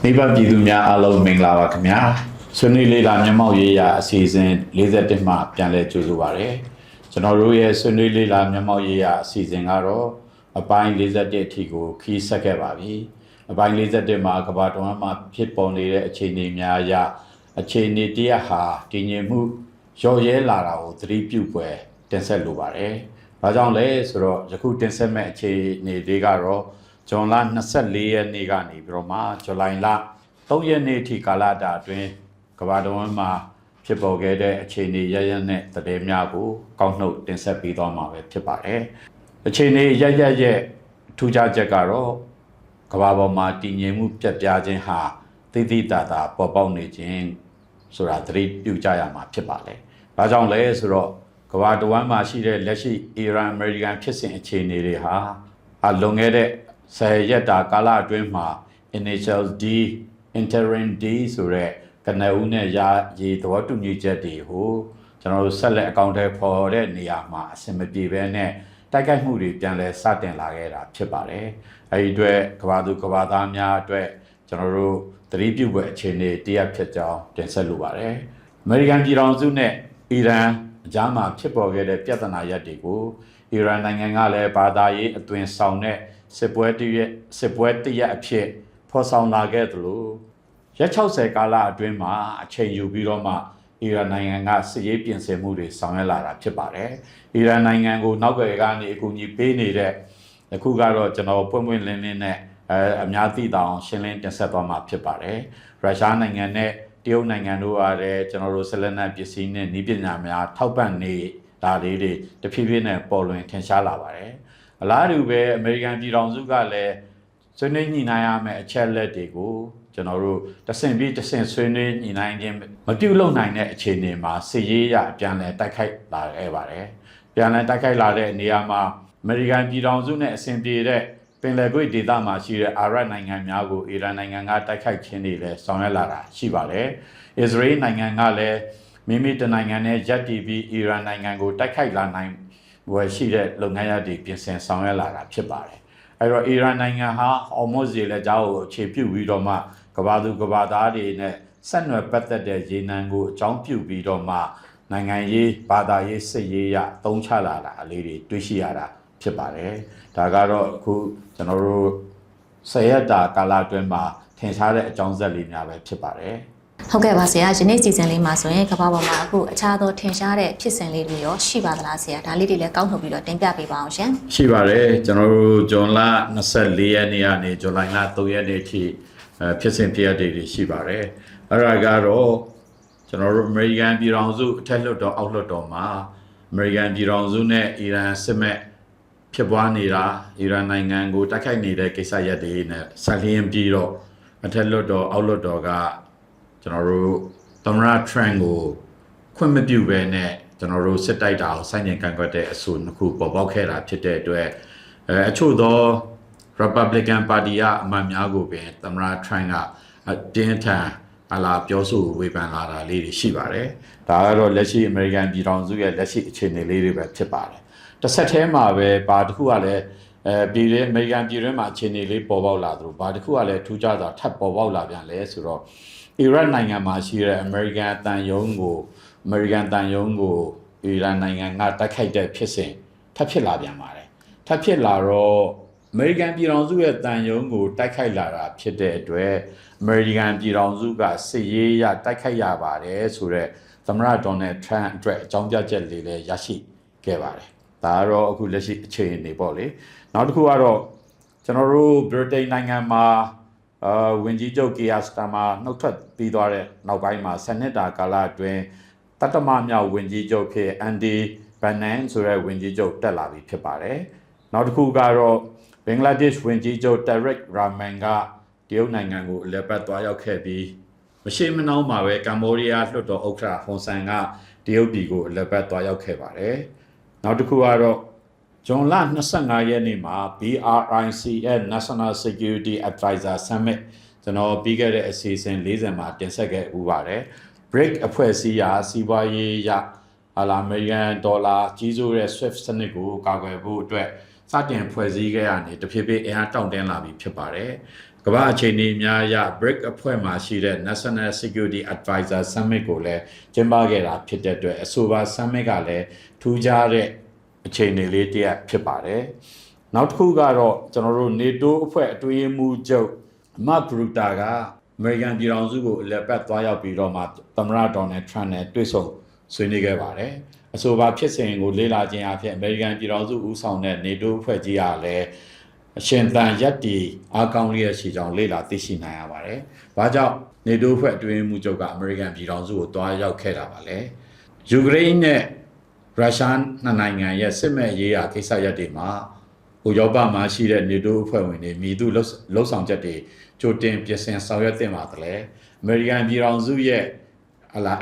နိဗ္ဗာန်ပြည်သူများအားလုံးမင်္ဂလာပါခင်ဗျာဆွေးနွေးလေးလာမျက်မှောက်ရေးရာအစီအစဉ်41မှာပြန်လည်ကြိုဆိုပါရစေကျွန်တော်တို့ရဲ့ဆွေးနွေးလေးလာမျက်မှောက်ရေးရာအစီအစဉ်ကတော့အပိုင်း41အထိကိုခီးဆက်ခဲ့ပါပြီအပိုင်း41မှာကမ္ဘာတဝန်းမှာဖြစ်ပေါ်နေတဲ့အခြေအနေများအရအခြေအနေတရဟာတည်ငြိမ်မှုရော့ရဲလာတာကိုသတိပြုပွဲတင်ဆက်လိုပါတယ်ဘာကြောင့်လဲဆိုတော့ယခုတင်ဆက်မဲ့အခြေအနေတွေကတော့ဇွန်လ24ရက်နေ့ကနေပြီးတော့မှဇူလိုင်လ3ရက်နေ့ထိကာလတာအတွင်းကမ္ဘာတော်ဝန်မှာဖြစ်ပေါ်ခဲ့တဲ့အခြေအနေရရနဲ့သတင်းများကိုကောက်နှုတ်တင်ဆက်ပေးသွားမှာပဲဖြစ်ပါတယ်။အခြေအနေရရဲ့ထူးခြားချက်ကတော့ကမ္ဘာပေါ်မှာတည်ငြိမ်မှုပြတ်ပြားခြင်းဟာသိသိသာသာပေါ်ပေါက်နေခြင်းဆိုတာသတိပြုကြရမှာဖြစ်ပါလေ။ဘာကြောင့်လဲဆိုတော့ကမ္ဘာတော်ဝန်မှာရှိတဲ့လက်ရှိအီရန်အမေရိကန်ဖြစ်စဉ်အခြေအနေတွေဟာလွန်ခဲ့တဲ့10ရက်တာကာလအတွင်းမှာ initial D interim D ဆိုတဲ့ကနဦးနဲ့ရေသဘောတူညီချက်တွေကိုကျွန်တော်တို့ဆက်လက်အကောင့်ထဲပေါ်တဲ့နေရာမှာအဆင်မပြေဘဲနဲ့တိုက်ခိုက်မှုတွေပြန်လည်စတင်လာခဲ့တာဖြစ်ပါတယ်။အဲဒီအတွက်ကမ္ဘာသူကမ္ဘာသားများအတွက်ကျွန်တော်တို့သတိပြုပွဲအခြေအနေတရက်ဖြစ်ကြောင်းတင်ဆက်လိုပါတယ်။အမေရိကန်ပြည်ထောင်စုနဲ့အီရန်အကြားမှာဖြစ်ပေါ်ခဲ့တဲ့ပြဿနာရပ်တွေကိုအီရန်နိုင်ငံကလည်းဘာသာရေးအသွင်ဆောင်တဲ့စစ်ပွဲတရက်အဖြစ်ဖော်ဆောင်လာခဲ့သလိုရက်60ကာလအတွင်းမှာအချိန်ယူပြီးတော့မှအီရန်နိုင်ငံကစစ်ရေးပြင်ဆင်မှုတွေဆောင်ရွက်လာတာဖြစ်ပါတယ်။အီရန်နိုင်ငံကိုနောက်ွယ်ကနေအကူအညီပေးနေတဲ့အခုကတော့ကျွန်တော်ပွင့်ပွင့်လင်းလင်းနဲ့အများသိတောင်ရှင်းလင်းတင်ဆက်သွားမှာဖြစ်ပါတယ်။ရုရှားနိုင်ငံနဲ့တရုတ်နိုင်ငံတို့ကလည်းကျွန်တော်တို့ဆက်လက်နက်ပစ္စည်းနဲ့နည်းပညာများထောက်ပံ့နေတာတွေတဖြည်းဖြည်းနဲ့ပေါ်လွင်ထင်ရှားလာပါတယ်။အလားတူပဲအမေရိကန်ပြည်ထောင်စုကလည်းဆွေးနွေးညှိနှိုင်းရမယ့်အချက်လက်တွေကိုကျွန်တော်တို့တဆင့်ပြီးတဆင့်ဆွေးနွေးညှိနှိုင်းခြင်းမပြုလုပ်နိုင်တဲ့အခြေအနေမှာစစ်ရေးရပြန်လည်တိုက်ခိုက်လာခဲ့ပါတယ်။ပြန်လည်တိုက်ခိုက်လာတဲ့နေရာမှာအမေရိကန်ပြည်ထောင်စုနဲ့အဆင်ပြေတဲ့ပင်လယ်ကွေ့ဒေသမှာရှိတဲ့အာရပ်နိုင်ငံများကိုအီရန်နိုင်ငံကတိုက်ခိုက်ခြင်းတွေလည်းဆောင်ရွက်လာတာရှိပါတယ်။အစ္စရေးနိုင်ငံကလည်းမိမိတနိုင်ငံနဲ့ရပ်တည်ပြီးအီရန်နိုင်ငံကိုတိုက်ခိုက်လာနိုင်ဝယ်ရှိတဲ့လုပ်ငန်းရပ်တွေပြင်ဆင်ဆောင်ရွက်လာတာဖြစ်ပါတယ်။အဲ့တော့အီရန်နိုင်ငံဟာအော်မော့ဇီလက်ကြားကိုအခြေပြုပြီးတော့မှကမ္ဘာသူကမ္ဘာသားတွေနဲ့ဆက်နွယ်ပတ်သက်တဲ့ရေနံကိုအကြောင်းပြုပြီးတော့မှနိုင်ငံရေးဘာသာရေးစစ်ရေးရသုံးချလာတာအလေးတွေတွေ့ရှိရတာဖြစ်ပါတယ်။ဒါကတော့အခုကျွန်တော်တို့10ရက်တာကာလအတွင်းမှာထင်ရှားတဲ့အကြောင်းဆက်လေးများပဲဖြစ်ပါတယ်။ဟုတ်ကဲ့ပါဆရာယနေ့စီစဉ်လေးမှာဆိုရင်ကမ္ဘာပေါ်မှာအခုအခြားသောထင်ရှားတဲ့ဖြစ်စဉ်လေးတွေရောရှိပါသလားဆရာဒါလေးတွေလည်းကောက်ထုတ်ပြီးတော့တင်ပြပေးပါအောင်ရှင်ရှိပါတယ်ကျွန်တော်တို့ဇွန်လ24ရက်နေ့ကနေဇူလိုင်လ3ရက်နေ့ထိဖြစ်စဉ်ဖြစ်ရတွေရှိပါတယ်အဲ့ဒါကတော့ကျွန်တော်တို့အမေရိကန်ပြည်ထောင်စုအထက်လွှတ်တော်အောက်လွှတ်တော်မှာအမေရိကန်ပြည်ထောင်စုနဲ့အီရန်စစ်မဲ့ဖြစ်ပွားနေတာအီရန်နိုင်ငံကိုတိုက်ခိုက်နေတဲ့ကိစ္စရပ်တွေနဲ့ဆက်လျင်းပြီးတော့အထက်လွှတ်တော်အောက်လွှတ်တော်ကကျွန်တော်တို့သမ္မတထရန့်ကိုခွင့်မပြုဘဲနဲ့ကျွန်တော်တို့စစ်တိုက်တာကိုစိုင်းကျင်ကန့်ကွက်တဲ့အဆိုတစ်ခုပေါ်ပေါက်ခဲ့တာဖြစ်တဲ့အတွက်အချို့သော Republican Party ကအမတ်များကိုပင်သမ္မတထရန့်ကအတင်းထန်ပြောဆိုဝေဖန်လာတာလေးတွေရှိပါတယ်။ဒါကတော့လက်ရှိအမေရိကန်ပြည်ထောင်စုရဲ့လက်ရှိအခြေအနေလေးတွေပဲဖြစ်ပါတယ်။တစ်ဆက်တည်းမှာပဲဘာတစ်ခုကလည်းပြည်တွင်းအမေရိကန်ပြည်တွင်းမှာအခြေအနေလေးပေါ်ပေါက်လာသလိုဘာတစ်ခုကလည်းထူးခြားစွာထပ်ပေါ်ပေါက်လာပြန်လဲဆိုတော့အီရတ်နိုင်ငံမှာရှိတဲ့အမေရိကန်တန်ယုံကိုအီရန်နိုင်ငံကတိုက်ခိုက်တဲ့ဖြစ်စဉ်ထပ်ဖြစ်လာပြန်ပါတယ်ထပ်ဖြစ်လာတော့အမေရိကန်ပြည်ထောင်စုရဲ့တန်ယုံကိုတိုက်ခိုက်လာတာဖြစ်တဲ့အတွက်အမေရိကန်ပြည်ထောင်စုကစစ်ရေးရတိုက်ခိုက်ရပါတယ်ဆိုတော့သမ္မတဒေါ်နယ်ထရန့်အတွက်အကြောင်းပြချက်လေးလည်းရရှိခဲ့ပါတယ်ဒါကတော့အခုလက်ရှိအခြေအနေပေါ့လေနောက်တစ်ခုကတော့ကျွန်တော်တို့ဗြိတိန်နိုင်ငံမှာဝင်ကြီးချုပ်ကီယာစတာမာနှုတ်ထွက်ပြီးသွားတဲ့နောက်ပိုင်းမှာ7နှစ်တာကာလအတွင်းတတမမြောက်ဝင်ကြီးချုပ်ဖြစ်အန်ဒီဘန်နန်ဆိုတဲ့ဝင်ကြီးချုပ်တက်လာပြီဖြစ်ပါတယ်။နောက်တစ်ခုကတော့ဘင်္ဂလားဒေ့ရှ်ဝင်ကြီးချုပ်တက်ရက်ရာမန်ကတရုတ်နိုင်ငံကိုအလည်ပတ်သွားရောက်ခဲ့ပြီးမရှိမနှောင်းမှာပဲကမ္ဘောဒီးယားလွှတ်တော်ဥက္ကဋ္ဌဟွန်ဆန်ကတရုတ်ပြည်ကိုအလည်ပတ်သွားရောက်ခဲ့ပါတယ်။နောက်တစ်ခုကတော့ဇွန်လ25ရက်နေ့မှာ BRICS National Security Advisor Summit ကျွန်တော်ပြီးခဲ့တဲ့အစီအစဉ်40မှာတင်ဆက်ခဲ့ဥပါတယ်။ BRICS အဖွဲ့အစည်းရာစီးပွားရေးရအမေရိကန်ဒေါ်လာကြီးစိုးတဲ့ SWIFT စနစ်ကိုကာကွယ်ဖို့အတွက် စတင်ဖွဲ့စည်းခဲ့ရနေတဖြည်းဖြည်းအင်အားတောင့်တင်းလာပြီးဖြစ်ပါတယ်ကမ္ဘာအခြေအနေများအရ BRIC အဖွဲ့မှာရှိတဲ့ National Security Advisor Summit ကိုလည်းကျင်းပခဲ့တာဖြစ်တဲ့အတွက်အဆိုပါ Summit ကလည်းထူးခြားတဲ့အခြေအနေလေးတစ်ရပ်ဖြစ်ပါတယ်နောက်တစ်ခုကတော့ကျွန်တော်တို့ NATO အဖွဲ့အတွင်းရေးမှူးချုပ်Mark Rutte ကအမေရိကန်ပြည်ထောင်စုကိုအလက်ပတ်သွားရောက်ပြီးတော့မှသမ္မတဒေါ်နယ်ထရန့်နဲ့တွေ့ဆုံဆွေးနွေးခဲ့ပါတယ်အဆိုပါဖြစ်စဉ်ကိုလေ့လာခြင်းအဖြစ်အမေရိကန်ပြည်ထောင်စုဦးဆောင်တဲ့ NATO အဖွဲ့ကြီးကလည်းအရှင်သန်ရက်တီအားကောင်းလျက်ရှိကြောင်းလေ့လာသိရှိနိုင်ရပါတယ်။ဘာကြောင့် NATO အဖွဲ့အတွင်းမှုချုပ်ကအမေရိကန်ပြည်ထောင်စုကိုတွားရောက်ခဲ့တာပါလဲ။ယူကရိန်းနဲ့ရုရှားနှစ်နိုင်ငံရဲ့စစ်မဲ့ရေးရာကိစ္စရပ်တွေမှာဥရောပမှာရှိတဲ့ NATO အဖွဲ့ဝင်တွေမိသူလှုပ်ဆောင်ချက်တွေကြိုတင်ပြင်ဆင်ဆောင်ရွက်တင်ပါတယ်။အမေရိကန်ပြည်ထောင်စုရဲ့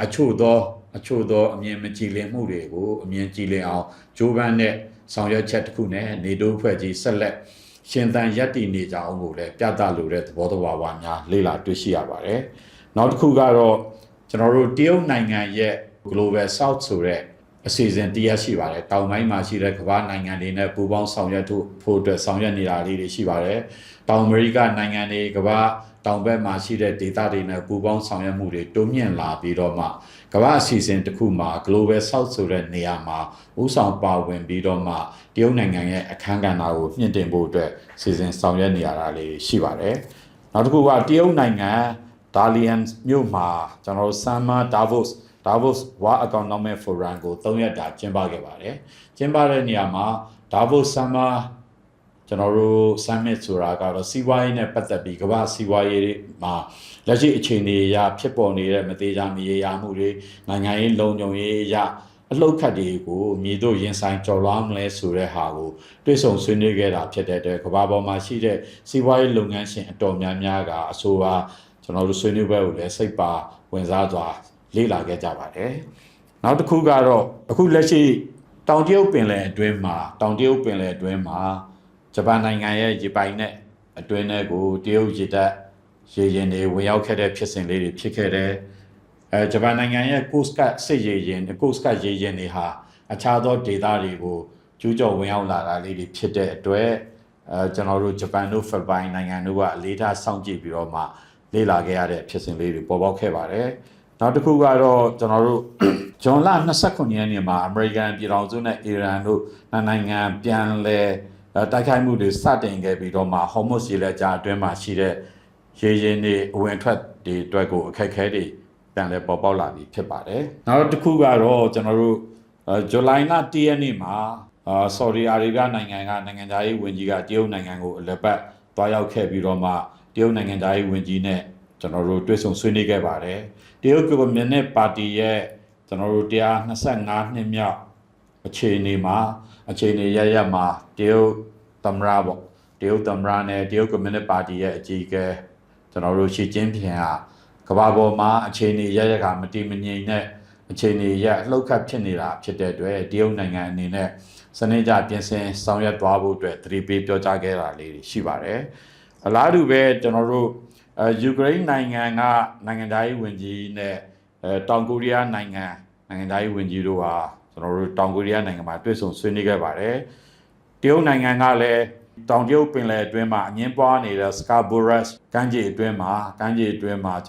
အချို့သောအမြင်မကြည်လင်မှုတွေကိုအမြင်ကြည်လင်အောင်ဂျိုးပန်းနဲ့ဆောင်ရွက်ချက်တစ်ခုနဲ့ NATO အဖွဲ့ကြီးဆက်လက်ရှင်သန်ရပ်တည်နေကြအောင်ကိုလည်းပြသလိုတဲ့သဘောတရားဝါများလေ့လာတွေ့ရှိရပါတယ်။နောက်တစ်ခုကတော့ကျွန်တော်တို့တရုတ်နိုင်ငံရဲ့ Global South ဆိုတဲ့အစီအစဉ်တရားရှိပါတယ်။တောင်ပိုင်းမှာရှိတဲ့ကမ္ဘာနိုင်ငံတွေနဲ့ပူးပေါင်းဆောင်ရွက်ဖို့အတွက်ဆောင်ရွက်နေတာလေးတွေရှိပါတယ်။တောင်အမေရိကနိုင်ငံတွေကမ္ဘာတောင်ဘက်မှာရှိတဲ့ဒေသတွေနဲ့ပူးပေါင်းဆောင်ရွက်မှုတွေတိုးမြင့်လာပြီးတော့မှကမ္ဘာအစီအစဉ်တစ်ခုမှာ Global South ဆိုတဲ့နေရာမှာဥဆောင်ပါဝင်ပြီးတော့မှတရုတ်နိုင်ငံရဲ့အခမ်းကဏ္ဍကိုမြင့်တင်ဖို့အတွက်စီစဉ်ဆောင်ရွက်နေရတာလေးရှိပါတယ်။နောက်တစ်ခုကတရုတ်နိုင်ငံဒါလီယန်မြို့မှာကျွန်တော်တို့ Summer Davos World Economic Forum ကို3ရက်တာကျင်းပခဲ့ပါတယ်။ကျင်းပတဲ့နေရာမှာ Davos Summer ကျွန်တော်တို့ summit ဆိုတာကတော့စီးပွားရေးနဲ့ပတ်သက်ပြီးကမ္ဘာစီးပွားရေးမှာလက်ရှိအခြေအနေအရဖြစ်ပေါ်နေတဲ့မသေးချာမရေရာမှုတွေနိုင်ငံရေးလုံခြုံရေးအရအလှုပ်ခတ်တွေကိုမြေတို့ရင်ဆိုင်ကြော်လွှားမလဲဆိုတဲ့ဟာကိုတွေ့ဆုံဆွေးနွေးခဲ့တာဖြစ်တဲ့အတွက်ကမ္ဘာပေါ်မှာရှိတဲ့စီးပွားရေးလုပ်ငန်းရှင်အတော်များများကအဆိုပါကျွန်တော်တို့ဆွေးနွေးပွဲကိုလည်းစိတ်ပါဝင်စားစွာလေ့လာခဲ့ကြပါတယ်။နောက်တစ်ခုကတော့အခုလက်ရှိတောင်တရုတ်ပင်လယ်အတွင်းမှာဂျပန်နိုင်ငံရဲ့ရေပိုင်နဲ့အတွင်းထဲကိုတရုတ်ရေတပ်ရေရင်တွေဝင်ရောက်ခဲ့တဲ့ဖြစ်စဉ်လေးတွေဖြစ်ခဲ့တယ်။ဂျပန်နိုင်ငံရဲ့ Coast Guard စစ်ရေရင်တွေဟာအခြားသောဒေသတွေကိုကျူးကျော်ဝင်ရောက်လာတာလေးတွေဖြစ်တဲ့အတွက်ကျွန်တော်တို့ဂျပန်တို့ဖိလစ်ပိုင်နိုင်ငံတို့ကအလေးထားစောင့်ကြည့်ပြီးတော့မှလေ့လာခဲ့ရတဲ့ဖြစ်စဉ်လေးတွေပေါ်ပေါက်ခဲ့ပါတယ်။နောက်တစ်ခုကတော့ကျွန်တော်တို့ဇွန်လ29ရက်နေ့မှာအမေရိကန်ပြည်ထောင်စုနဲ့အီရန်တို့နိုင်ငံပြန်လည်တိုက်ခိုက်မှုတွေစတင်ခဲ့ပြီးတော့မှဟော်မုတ်ရေလက်ကြားအတွင်းမှာရှိတဲ့ရေရင်တွေအဝင်ထွက်တွေအတွက်ကိုအခက်အခဲတွေပြန်လည်ပေါ်ပေါက်လာပြီးဖြစ်ပါတယ်။နောက်တစ်ခုကတော့ကျွန်တော်တို့ဇူလိုင်လ1ရက်နေ့မှာဆော်ဒီအာရေဗျနိုင်ငံကနိုင်ငံသားရေးဝန်ကြီးကတရုတ်နိုင်ငံကိုအလက်ပတ်သွားရောက်ခဲ့ပြီးတော့မှတရုတ်နိုင်ငံသားရေးဝန်ကြီးနဲ့ကျွန်တော်တို့တွေ့ဆုံဆွေးနွေးခဲ့ပါတယ်။တရုတ်ကွန်မြူနစ်ပါတီရဲ့ကျွန်တော်တို့125နှစ်မြောက်အခြေအနေရမှာတရုတ်သမ္မတနဲ့တရုတ်ကွန်မြူနစ်ပါတီရဲ့အကြီးအကဲကျွန်တော်တို့ရှီကျင်းဖျင်ကဘာပေါ်မှာအခြေအနေရကမတည်မငြိမ်တဲ့အခြေအနေရလှုပ်ခတ်ဖြစ်နေတာဖြစ်တဲ့အတွက်တရုတ်နိုင်ငံအနေနဲ့စနစ်ကျပြင်ဆင်ဆောင်ရွက်သွားဖို့အတွက်သတိပေးပြောကြားခဲ့တာလေးရှိပါတယ်။အလားတူပဲကျွန်တော်တို့ယူကရိန်းနိုင်ငံကနိုင်ငံသားရေးဝန်ကြီးနဲ့တောင်ကိုရီးယားနိုင်ငံသားရေးဝန်ကြီးတို့ဟာကျွန်တော်တို့တောင်ကိုရီးယားနိုင်ငံမှာတွေ့ဆုံဆွေးနွေးခဲ့ပါတယ်။တရုတ်နိုင်ငံကလည်းတောင်တရုတ်ပင်လယ်အတွင်းမှာအငင်းပွားနေတဲ့ Scarborough ကမ်းခြေအတွင်းမှာကျွ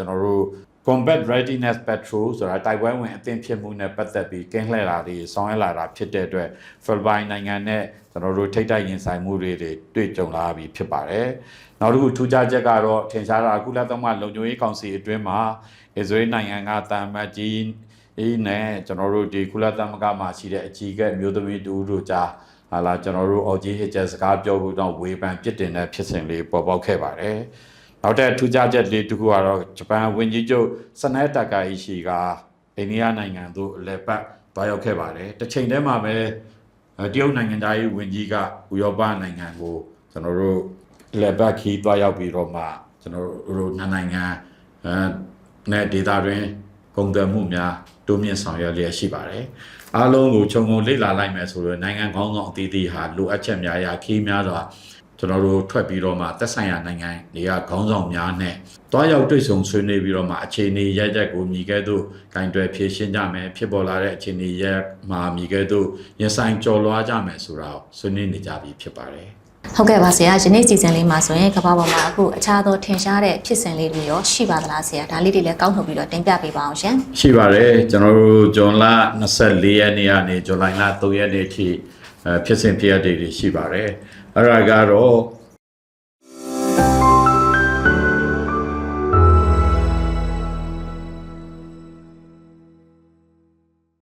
န်တော်တို့ Combat Readiness Patrol ဆိုတာတိုက်ပွဲဝင်အသင့်ဖြစ်မှုနဲ့ပတ်သက်ပြီးကင်းလှည့်တာတွေဆောင်ရွက်လာတာဖြစ်တဲ့အတွက်ဖိလစ်ပိုင်နိုင်ငံနဲ့ကျွန်တော်တို့ထိပ်တိုက်ရင်ဆိုင်မှုတွေတွေ့ကြုံလာပြီးဖြစ်ပါတယ်။နောက်တစ်ခုထူးခြားချက်ကတော့ထင်ရှားတာကုလသမဂ္ဂလုံခြုံရေးကောင်စီအတွင်းမှာအစ္စရေးနိုင်ငံကတာမတ်ကြီးနဲ့ကျွန်တော်တို့ဒီကုလသမဂ္ဂမှာရှိတဲ့အကြီးအကဲမျိုးသမီးတို့ကြားကျွန်တော်တို့အော်ဂျီဟစ်ချက်စကားပြောဖို့တော့ဝေဖန်ပြစ်တင်တဲ့ဖြစ်စဉ်လေးပေါ်ပေါက်ခဲ့ပါတယ်။နောက်ထူးခြားချက်လေးတစ်ခုကတော့ဂျပန်ဝန်ကြီးချုပ်စနဲတာကာအီရှီကအိန္ဒိယနိုင်ငံသို့လက်ပတ်သွားရောက်ခဲ့ပါတယ်။တစ်ချိန်တည်းမှာပဲတရုတ်နိုင်ငံသားရေးဝန်ကြီးကဥရောပနိုင်ငံကိုကျွန်တော်တို့လက်ပတ်ခီးသွားရောက်ပြီးတော့မှကျွန်တော်တို့နိုင်ငံနဲ့ဒေသတွင်းကုန်သွယ်မှုများတိုးမြင့်ဆောင်ရွက်လျက်ရှိပါတယ်။အားလုံးကိုခြုံငုံလေ့လာလိုက်မယ်ဆိုတော့နိုင်ငံခေါင်းဆောင်အသီးသီးဟာလိုအပ်ချက်များရာခီးများစွာ ကျွန်တော်တို့ထွက်ပြီးတော့မှသက်ဆိုင်ရာနိုင်ငံတွေကခေါင်းဆောင်များနဲ့တွားရောက်တွေ့ဆုံဆွေးနွေးပြီးတော့မှအခြေအနေရရက်ကိုမြည်ခဲ့သို့ဂိုင်တွယ်ဖြည့်ရှင်းကြမယ်ဖြစ်ပေါ်လာတဲ့အခြေအနေရက်မှာမြည်ခဲ့သို့ရင်ဆိုင်ကြော်လွှားကြမယ်ဆိုတာကိုဆွေးနွေးနေကြပြီဖြစ်ပါတယ် ဟုတ်ကဲ့ပါဆရာယနေ့စီစဉ်လေးမှာဆိုရင်ကမ္ဘာပေါ်မှာအခုအခြားသောထင်ရှားတဲ့ဖြစ်စဉ်လေးတွေရောရှိပါသလားဆရာဒါလေးတွေလည်းကောက်ထုတ်ပြီးတော့တင်ပြပေးပါအောင်ရှင်ရှိပါတယ်ကျွန်တော်တို့ဇွန်လ24ရက်နေ့ကနေဇူလိုင်လ3ရက်နေ့ထိဖြစ်စဉ်ဖြစ်ရတွေရှိပါတယ်အဲ့ဒါကတော့